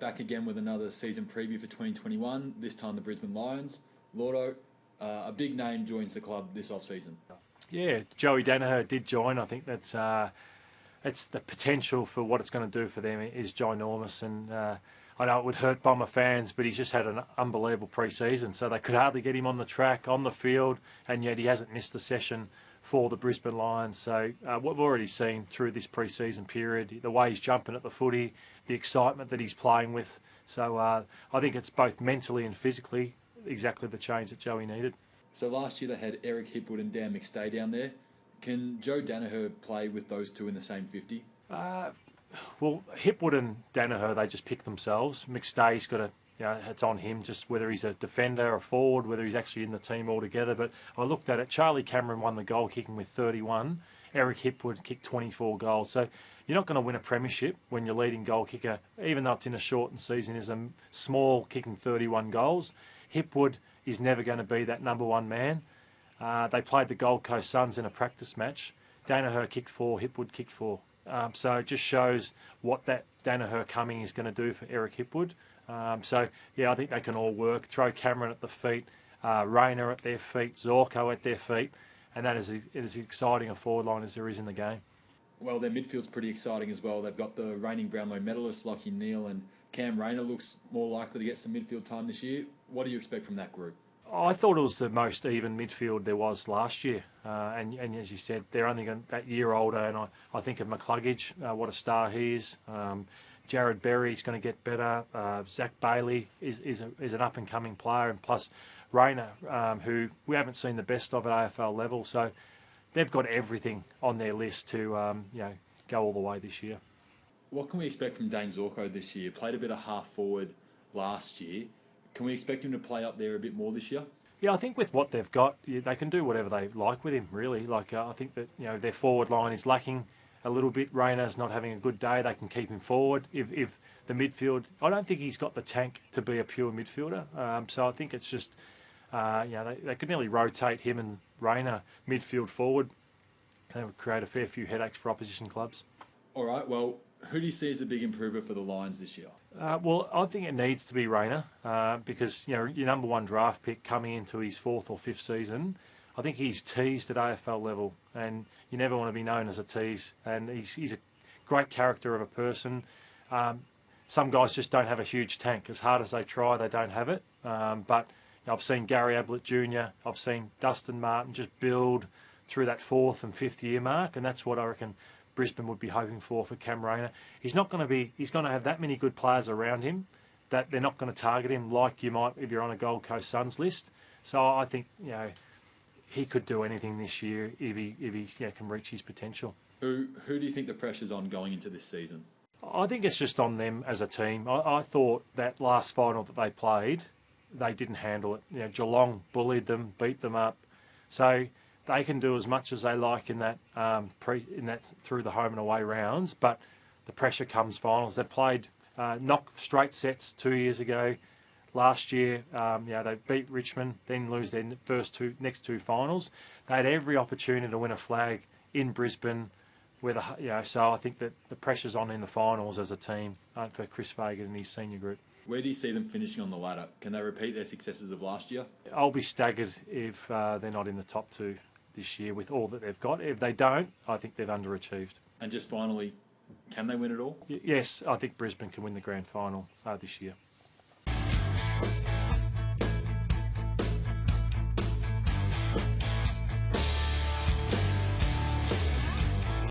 back again with another season preview for 2021, this time the Brisbane Lions. Lloyd, a big name joins the club this off-season. Yeah, Joey Daniher did join. I think that's it's the potential for what it's going to do for them is ginormous. And I know it would hurt Bomber fans, but he's just had an unbelievable pre-season. So they could hardly get him on the track, on the field, and yet he hasn't missed a session for the Brisbane Lions. So what we've already seen through this pre-season period, the way he's jumping at the footy, the excitement that he's playing with. So I think it's both mentally and physically exactly the change that Joey needed. So last year they had Eric Hipwood and Dan McStay down there. Can Joe Daniher play with those two in the same 50? Well, Hipwood and Daniher, they just pick themselves. McStay's got it's on him, just whether he's a defender, a forward, whether he's actually in the team altogether. But I looked at it, Charlie Cameron won the goal kicking with 31. Eric Hipwood kicked 24 goals. So you're not going to win a premiership when your leading goal kicker, even though it's in a shortened season, is a small kicking 31 goals. Hipwood is never going to be that number one man. They played the Gold Coast Suns in a practice match. Daniher kicked 4, Hipwood kicked 4. So it just shows what that Daniher coming is going to do for Eric Hipwood. So, yeah, I think they can all work. Throw Cameron at the feet, Rayner at their feet, Zorko at their feet, and that is as exciting a forward line as there is in the game. Well, their midfield's pretty exciting as well. They've got the reigning Brownlow medalist, Lachie Neale, and Cam Rayner looks more likely to get some midfield time this year. What do you expect from that group? I thought it was the most even midfield there was last year. And as you said, they're only that year older, and I think of McCluggage, what a star he is. Jared Berry's going to get better. Zach Bailey is an up-and-coming player, and plus Rayner, who we haven't seen the best of at AFL level. So they've got everything on their list to go all the way this year. What can we expect from Dane Zorko this year? Played a bit of half-forward last year. Can we expect him to play up there a bit more this year? Yeah, I think with what they've got, they can do whatever they like with him, really. I think that their forward line is lacking a little bit. Rayner's not having a good day. They can keep him forward. If the midfield, I don't think he's got the tank to be a pure midfielder. So I think it's just, they could nearly rotate him and Rayner midfield forward. That would create a fair few headaches for opposition clubs. All right, well, who do you see as a big improver for the Lions this year? Well, I think it needs to be Rayner because your number one draft pick coming into his 4th or 5th season, I think he's teased at AFL level, and you never want to be known as a tease. And he's a great character of a person. Some guys just don't have a huge tank. As hard as they try, they don't have it. But I've seen Gary Ablett Jr., I've seen Dustin Martin just build through that 4th and 5th year mark, and that's what I reckon Brisbane would be hoping for Cam Rayner. He's going to have that many good players around him that they're not going to target him like you might if you're on a Gold Coast Suns list. So I think he could do anything this year if he can reach his potential. Who do you think the pressure's on going into this season? I think it's just on them as a team. I thought that last final that they played, they didn't handle it. Geelong bullied them, beat them up. So they can do as much as they like in that through the home and away rounds, but the pressure comes finals. They played knock straight sets 2 years ago. Last year, they beat Richmond, then lose their next two finals. They had every opportunity to win a flag in Brisbane. So I think that the pressure's on in the finals as a team for Chris Fagan and his senior group. Where do you see them finishing on the ladder? Can they repeat their successes of last year? I'll be staggered if they're not in the top 2 this year with all that they've got. If they don't, I think they've underachieved. And just finally, can they win it all? Yes, I think Brisbane can win the grand final this year.